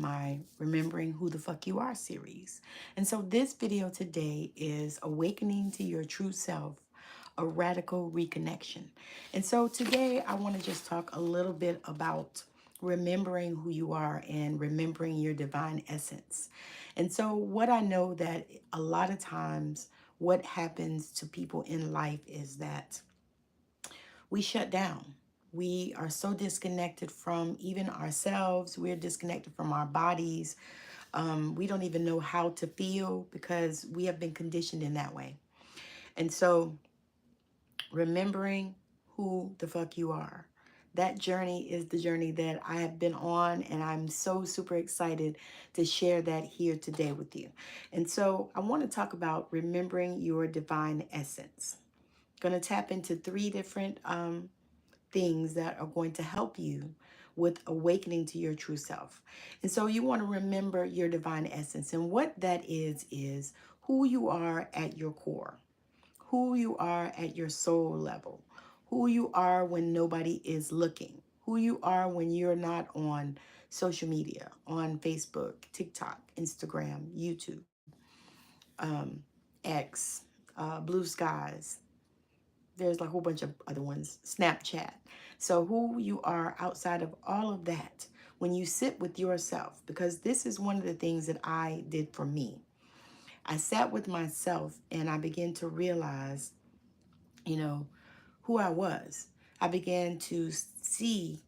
in my Remembering Who the Fuck You Are series. And so this video today is Awakening to Your True Self, a Radical Reconnection. And so today I want to just talk a little bit about remembering who you are and remembering your divine essence. And so what I know that a lot of times what happens to people in life is that we shut down. We are so disconnected from even ourselves. We're disconnected from our bodies. We don't even know how to feel because we have been conditioned in that way. And so, remembering who the fuck you are. That journey is the journey that I have been on, and I'm so super excited to share that here today with you. And so, I want to talk about remembering your divine essence. Going to tap into three different things that are going to help you with awakening to your true self. And so you want to remember your divine essence. And what that is who you are at your core, who you are at your soul level, who you are when nobody is looking, who you are when you're not on social media, on Facebook, TikTok, Instagram, YouTube, um, X, Blue Skies, there's like a whole bunch of other ones, Snapchat. So who you are outside of all of that when you sit with yourself, because this is one of the things that I did for me. I sat with myself and I began to realize, you know, who I was. I began to see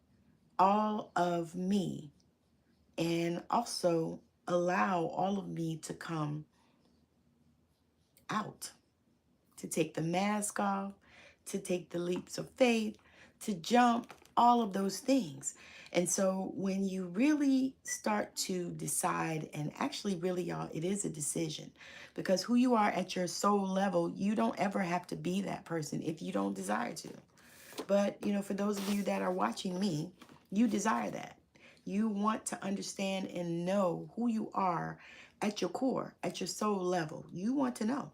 all of me and also allow all of me to come out, to take the mask off, to take the leaps of faith, to jump, all of those things. And so when you really start to decide, and actually, really, y'all, it is a decision because who you are at your soul level, you don't ever have to be that person if you don't desire to. But, for those of you that are watching me, you desire that. You want to understand and know who you are at your core, at your soul level. You want to know.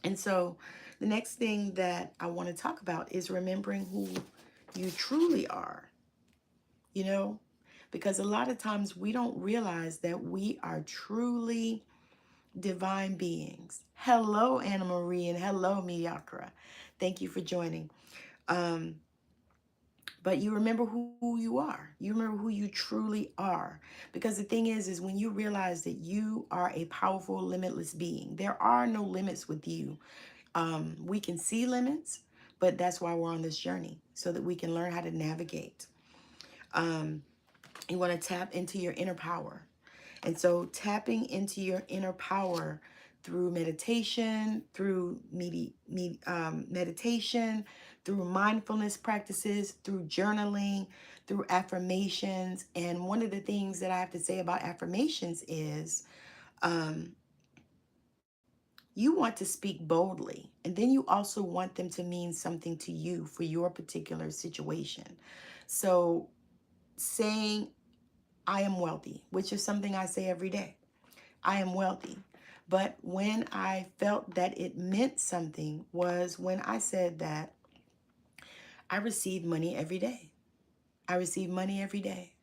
And so the next thing that I want to talk about is remembering who you truly are, you know, because a lot of times we don't realize that we are truly divine beings. Hello, Anna Marie, and hello, Mediocra. Thank you for joining. Um, but you remember who you are. You remember who you truly are. Because the thing is when you realize that you are a powerful, limitless being, there are no limits with you. We can see limits, but that's why we're on this journey, so that we can learn how to navigate. Um, you want to tap into your inner power. And so tapping into your inner power through meditation, through meditation, through mindfulness practices, through journaling, through affirmations. And one of the things that I have to say about affirmations is, um, you want to speak boldly, and then you also want them to mean something to you for your particular situation. So, saying, I am wealthy, which is something I say every day. I am wealthy. But when I felt that it meant something was when I said that I receive money every day. I receive money every day.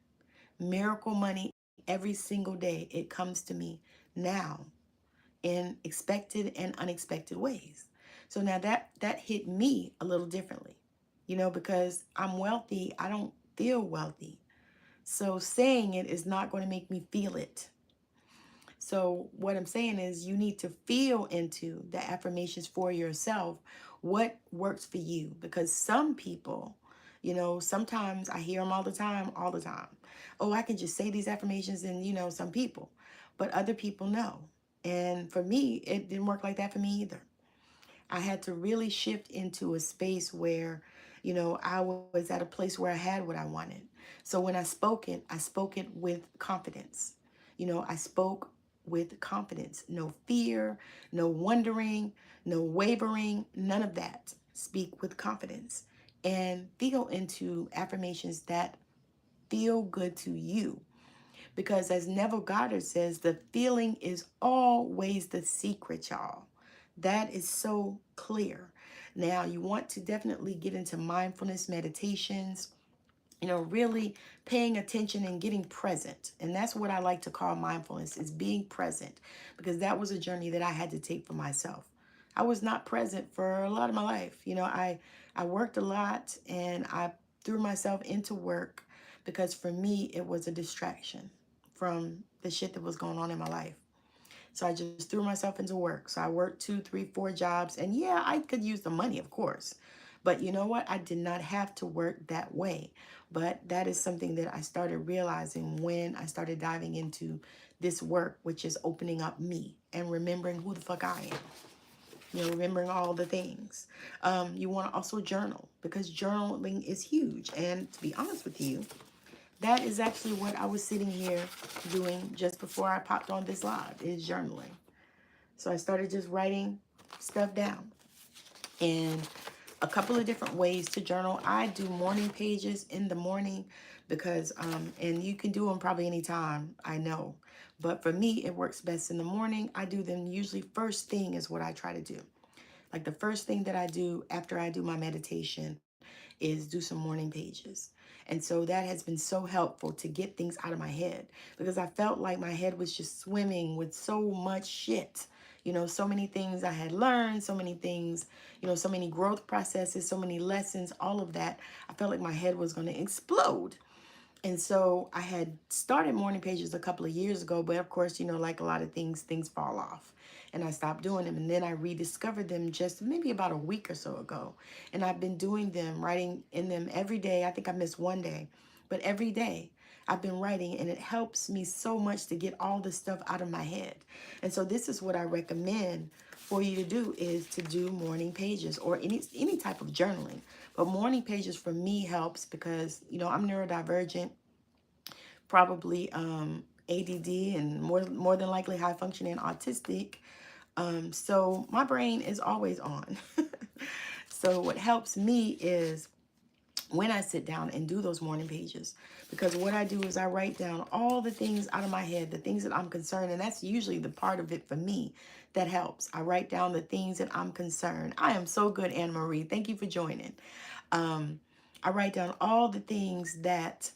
Miracle money every single day. It comes to me now in expected and unexpected ways. So now that hit me a little differently, because I'm wealthy, I don't feel wealthy. So saying it is not going to make me feel it. So what I'm saying is you need to feel into the affirmations for yourself, what works for you, because some people, sometimes I hear them all the time, all the time. Oh, I can just say these affirmations and, some people, but other people know. And for me, it didn't work like that for me either. I had to really shift into a space where, I was at a place where I had what I wanted. So when I spoke it with confidence. I spoke with confidence. No fear, no wondering, no wavering, none of that. Speak with confidence and feel into affirmations that feel good to you. Because as Neville Goddard says, the feeling is always the secret, y'all. That is so clear. Now, you want to definitely get into mindfulness meditations. really paying attention and getting present. And that's what I like to call mindfulness, is being present, because that was a journey that I had to take for myself. I was not present for a lot of my life. I worked a lot, and I threw myself into work because for me it was a distraction from the shit that was going on in my life. So I just threw myself into work. So I worked 2, 3, 4 jobs. And yeah, I could use the money, of course. But you know what? I did not have to work that way. But that is something that I started realizing when I started diving into this work, which is opening up me and remembering who the fuck I am. Remembering all the things. You want to also journal, because journaling is huge. And to be honest with you, that is actually what I was sitting here doing just before I popped on this live, is journaling. So I started just writing stuff down. And a couple of different ways to journal. I do morning pages in the morning because, and you can do them probably anytime, I know. But for me, it works best in the morning. I do them usually first thing is what I try to do. Like the first thing that I do after I do my meditation is do some morning pages. And so that has been so helpful to get things out of my head, because I felt like my head was just swimming with so much shit. So many things I had learned, so many things, so many growth processes, so many lessons, all of that. I felt like my head was going to explode. And so I had started morning pages a couple of years ago, but of course, like a lot of things fall off. And I stopped doing them. And then I rediscovered them just maybe about a week or so ago. And I've been doing them, writing in them every day. I think I missed one day, but every day I've been writing, and it helps me so much to get all the stuff out of my head. And so this is what I recommend for you to do, is to do morning pages or any type of journaling. But morning pages for me helps because, I'm neurodivergent, probably ADD, and more than likely high functioning autistic. So my brain is always on. So what helps me is when I sit down and do those morning pages, because what I do is I write down all the things out of my head, the things that I'm concerned, and that's usually the part of it for me that helps. I write down the things that I'm concerned. I am so good, Anne Marie. Thank you for joining. Um, I write down all the things that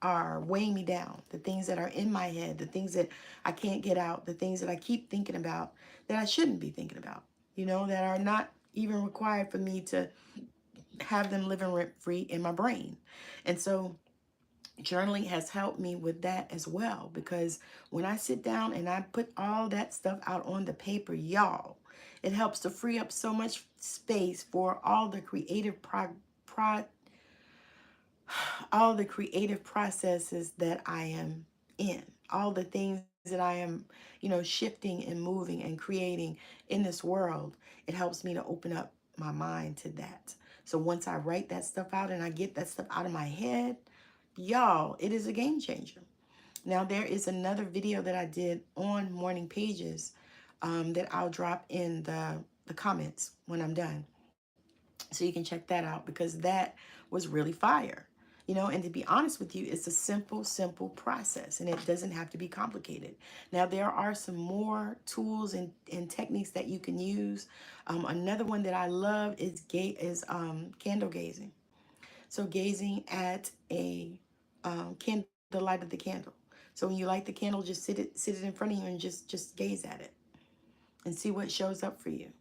are weighing me down, the things that are in my head, the things that I can't get out, the things that I keep thinking about that I shouldn't be thinking about, that are not even required for me to have them living rent free in my brain. And so journaling has helped me with that as well, because when I sit down and I put all that stuff out on the paper, y'all, it helps to free up so much space for all the creative processes that I am in, all the things that I am, shifting and moving and creating in this world. It helps me to open up my mind to that. So once I write that stuff out and I get that stuff out of my head, y'all, it is a game changer. Now, there is another video that I did on morning pages that I'll drop in the comments when I'm done. So you can check that out, because that was really fire. And to be honest with you, it's a simple process, and it doesn't have to be complicated. Now, there are some more tools and techniques that you can use. Another one that I love is candle gazing. So gazing at a the light of the candle. So when you light the candle, just sit it in front of you and just gaze at it and see what shows up for you,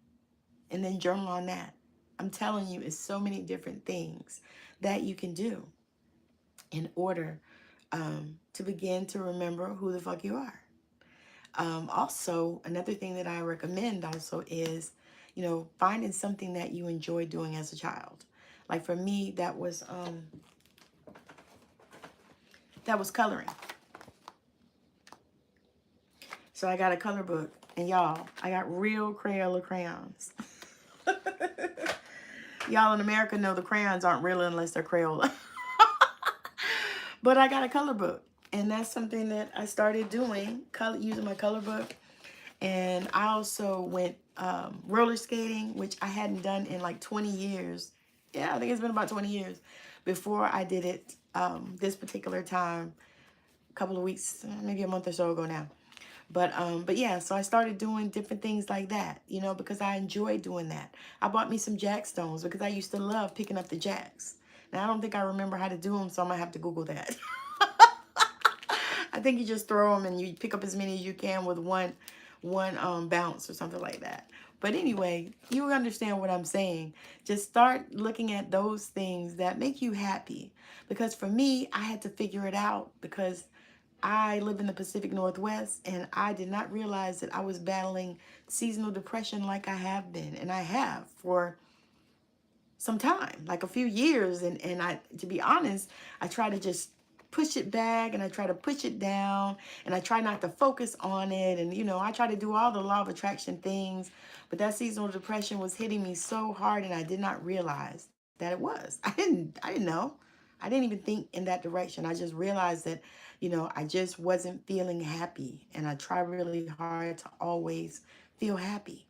and then journal on that. I'm telling you, it's so many different things that you can do in order to begin to remember who the fuck you are. Also, another thing that I recommend also is, finding something that you enjoy doing as a child. Like for me, that was coloring. So I got a color book, and y'all, I got real Crayola crayons. Y'all in America know the crayons aren't real unless they're Crayola. But I got a color book, and that's something that I started doing, using my color book. And I also went roller skating, which I hadn't done in like 20 years. Yeah, I think it's been about 20 years before I did it this particular time, a couple of weeks, maybe a month or so ago now. But yeah, so I started doing different things like that, because I enjoy doing that. I bought me some jack stones because I used to love picking up the jacks. Now, I don't think I remember how to do them, so I'm going to have to Google that. I think you just throw them and you pick up as many as you can with one bounce or something like that. But anyway, you understand what I'm saying. Just start looking at those things that make you happy. Because for me, I had to figure it out because I live in the Pacific Northwest and I did not realize that I was battling seasonal depression like I have been. And I have for some time, like a few years. And I, to be honest, I try to just push it back and I try to push it down and I try not to focus on it. And, you know, I try to do all the law of attraction things, but that seasonal depression was hitting me so hard and I did not realize that it was. I didn't know. I didn't even think in that direction. I just realized that, you know, I just wasn't feeling happy and I try really hard to always feel happy,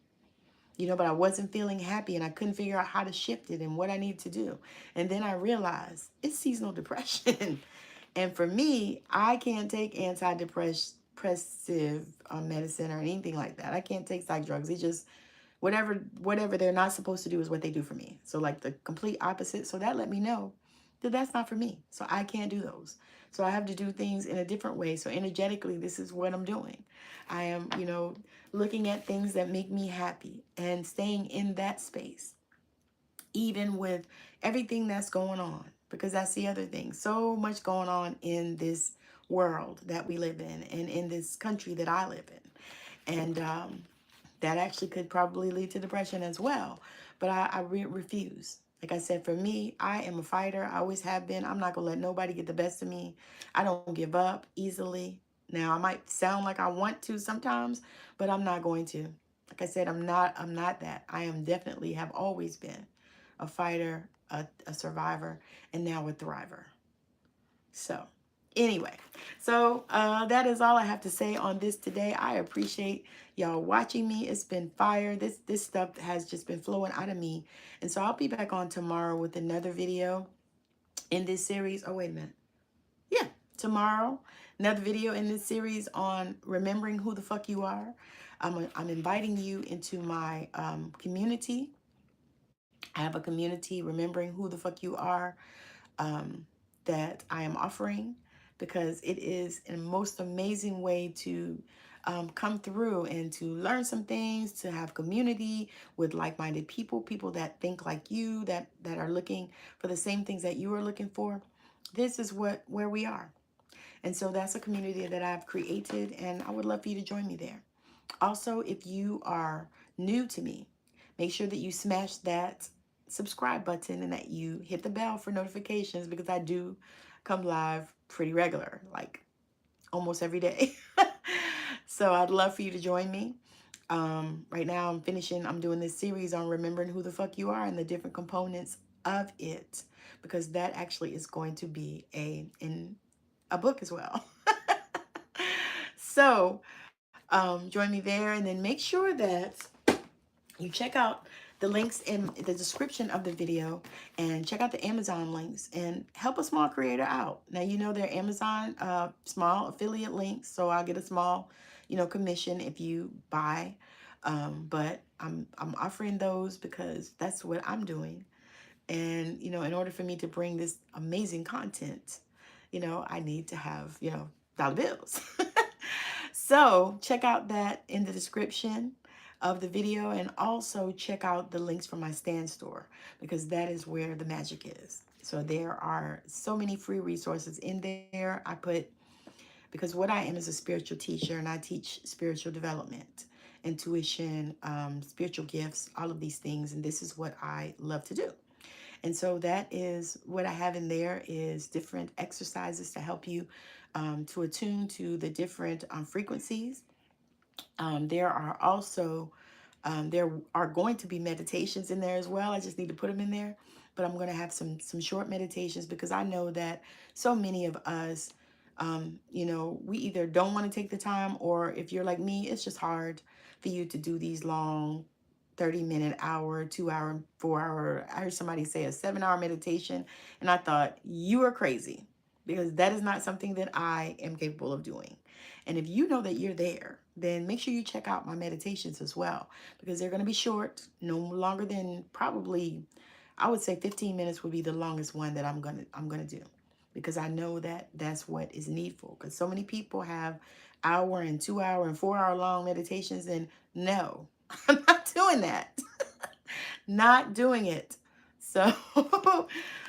you know, but I wasn't feeling happy and I couldn't figure out how to shift it and what I need to do. And then I realized it's seasonal depression. And for me, I can't take antidepressive medicine or anything like that. I can't take psych drugs. It just, whatever they're not supposed to do is what they do for me. So like the complete opposite. So that let me know that that's not for me. So I can't do those. So I have to do things in a different way. So energetically, this is what I'm doing. I am, you know, looking at things that make me happy and staying in that space, even with everything that's going on, because that's the other thing. So much going on in this world that we live in and in this country that I live in. And that actually could probably lead to depression as well. But I refuse. Like I said, for me, I am a fighter. I always have been. I'm not going to let nobody get the best of me. I don't give up easily. Now, I might sound like I want to sometimes, but I'm not going to. Like I said, I'm not that. I am definitely have always been a fighter, a survivor, and now a thriver. So anyway, so that is all I have to say on this today. I appreciate y'all watching me. It's been fire. This stuff has just been flowing out of me. And so I'll be back on tomorrow with another video in this series. Oh, wait a minute. Yeah, tomorrow, another video in this series on remembering who the fuck you are. I'm inviting you into my community. I have a community, remembering who the fuck you are, um, that I am offering, because it is a most amazing way to come through and to learn some things, to have community with like-minded people, people that think like you, that are looking for the same things that you are looking for. This is where we are. And so that's a community that I've created, and I would love for you to join me there. Also, if you are new to me, make sure that you smash that subscribe button and that you hit the bell for notifications, because I do come live pretty regular, like almost every day. So I'd love for you to join me. Right now I'm doing this series on remembering who the fuck you are and the different components of it, because that actually is going to be in a book as well. So join me there, and then make sure that you check out the links in the description of the video, and check out the Amazon links and help a small creator out. Now, you know, they're Amazon small affiliate links, so I'll get a small, you know, commission if you buy. But I'm offering those because that's what I'm doing. And, you know, in order for me to bring this amazing content, you know, I need to have, you know, dollar bills. So check out that in the description of the video, and also check out the links for my stand store, because that is where the magic is. So there are so many free resources in there. Because what I am is a spiritual teacher, and I teach spiritual development, intuition, spiritual gifts, all of these things. And this is what I love to do. And so that is what I have in there, is different exercises to help you to attune to the different frequencies. There are also, there are going to be meditations in there as well. I just need to put them in there. But I'm going to have some short meditations, because I know that so many of us, you know, we either don't want to take the time, or if you're like me, it's just hard for you to do these long 30-minute, hour, 2-hour, 4-hour. I heard somebody say a 7-hour meditation, and I thought, you are crazy, because that is not something that I am capable of doing. And if you know that you're there, then make sure you check out my meditations as well, because they're going to be short, no longer than probably I would say 15 minutes would be the longest one that I'm gonna do, because I know that that's what is needful. Because so many people have hour and 2 hour and 4 hour long meditations, and no, I'm not doing that. Not doing it. So,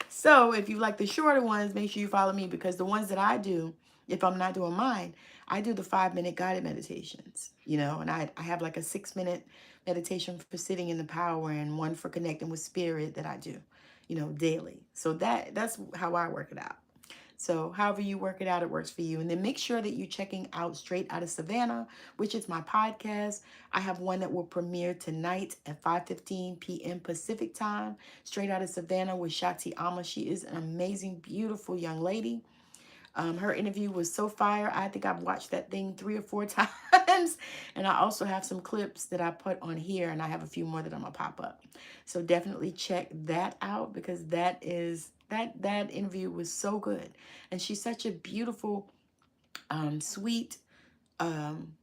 so if you like the shorter ones, make sure you follow me, because the ones that I do, if I'm not doing mine, I do the 5 minute guided meditations, and I have like a 6 minute meditation for sitting in the power and one for connecting with spirit that I do, daily. So that's how I work it out. So however you work it out, it works for you. And then make sure that you're checking out Straight Out of Savannah, which is my podcast. I have one that will premiere tonight at 5:15 p.m. Pacific time. Straight Out of Savannah with Shakti Amma. She is an amazing, beautiful young lady. Her interview was so fire. I think I've watched that thing 3 or 4 times. And I also have some clips that I put on here, and I have a few more that I'm gonna pop up. So definitely check that out, because that interview was so good. And she's such a beautiful, sweet, um,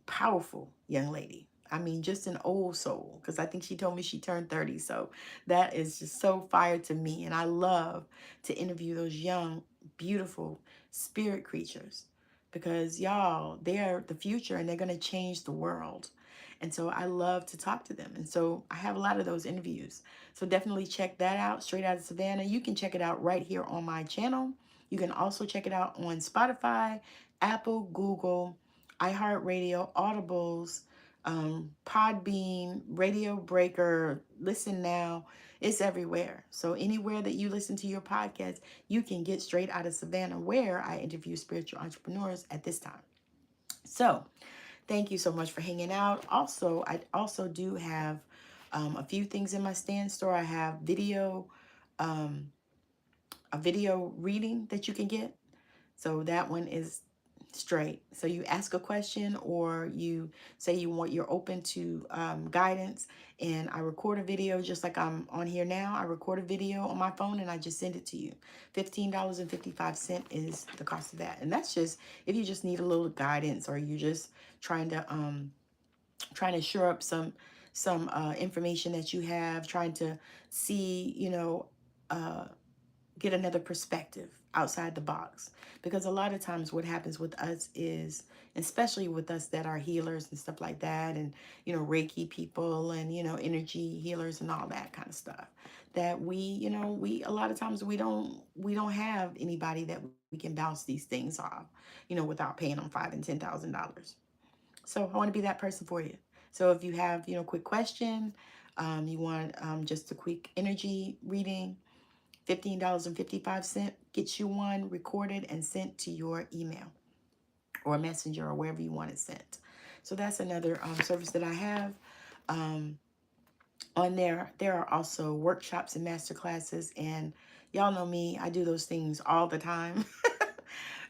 powerful young lady. I mean, just an old soul, because I think she told me she turned 30. So that is just so fire to me. And I love to interview those young, beautiful spirit creatures, because y'all, they're the future and they're going to change the world. And so I love to talk to them. And so I have a lot of those interviews. So definitely check that out, Straight Out of Savannah. You can check it out right here on my channel. You can also check it out on Spotify, Apple, Google, iHeartRadio, Audibles, Podbean, Radio Breaker, Listen Now. It's everywhere. So anywhere that you listen to your podcast, you can get Straight Out of Savannah, where I interview spiritual entrepreneurs at this time. So thank you so much for hanging out. Also, I also do have a few things in my stand store. I have um, a video reading that you can get. So that one is straight. So you ask a question, or you say you're open to guidance, and I record a video just like I'm on here now. I record a video on my phone and I just send it to you. $15.55 is the cost of that. And that's just if you just need a little guidance, or you're just trying to shore up some information that you have, trying to see, uh get another perspective outside the box. Because a lot of times what happens with us is, especially with us that are healers and stuff like that, and Reiki people, and energy healers and all that kind of stuff, that we a lot of times we don't have anybody that we can bounce these things off, without paying them $5,000 and $10,000. So I want to be that person for you. So if you have a quick question, you want just a quick energy reading, $15.55 gets you one recorded and sent to your email or messenger or wherever you want it sent. So that's another service that I have. On there are also workshops and master classes, and y'all know me, I do those things all the time.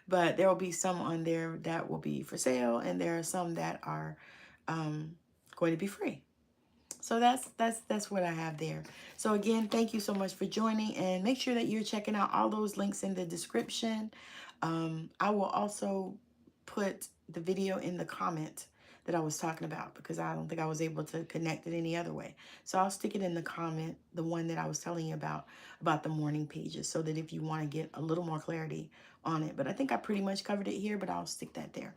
But there will be some on there that will be for sale, and there are some that are going to be free. So that's what I have there. So again, thank you so much for joining, and make sure that you're checking out all those links in the description. I will also put the video in the comment that I was talking about, because I don't think I was able to connect it any other way. So I'll stick it in the comment, the one that I was telling you about the morning pages, so that if you want to get a little more clarity on it. But I think I pretty much covered it here, but I'll stick that there.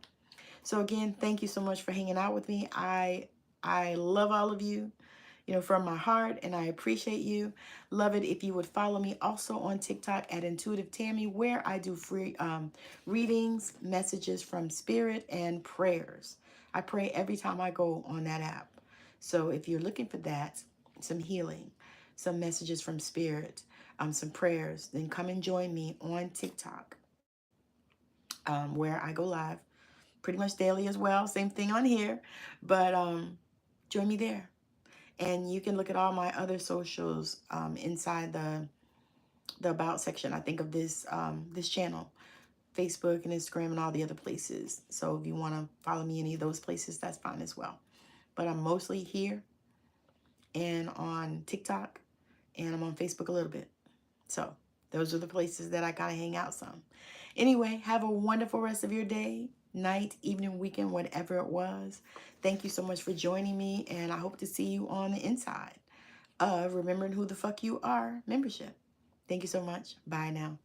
So again, thank you so much for hanging out with me. I love all of you, from my heart, and I appreciate you. Love it if you would follow me also on TikTok at Intuitive Tammy, where I do free readings, messages from spirit, and prayers. I pray every time I go on that app. So if you're looking for that, some healing, some messages from spirit, some prayers, then come and join me on TikTok, where I go live pretty much daily as well. Same thing on here, but join me there. And you can look at all my other socials inside the about section, I think, of this channel, Facebook and Instagram and all the other places. So if you want to follow me any of those places, that's fine as well. But I'm mostly here and on TikTok, and I'm on Facebook a little bit. So those are the places that I kind of hang out some. Anyway, have a wonderful rest of your day, night, evening, weekend, whatever it was. Thank you so much for joining me, and I hope to see you on the inside. of Remembering Who the Fuck You Are membership. Thank you so much. Bye now.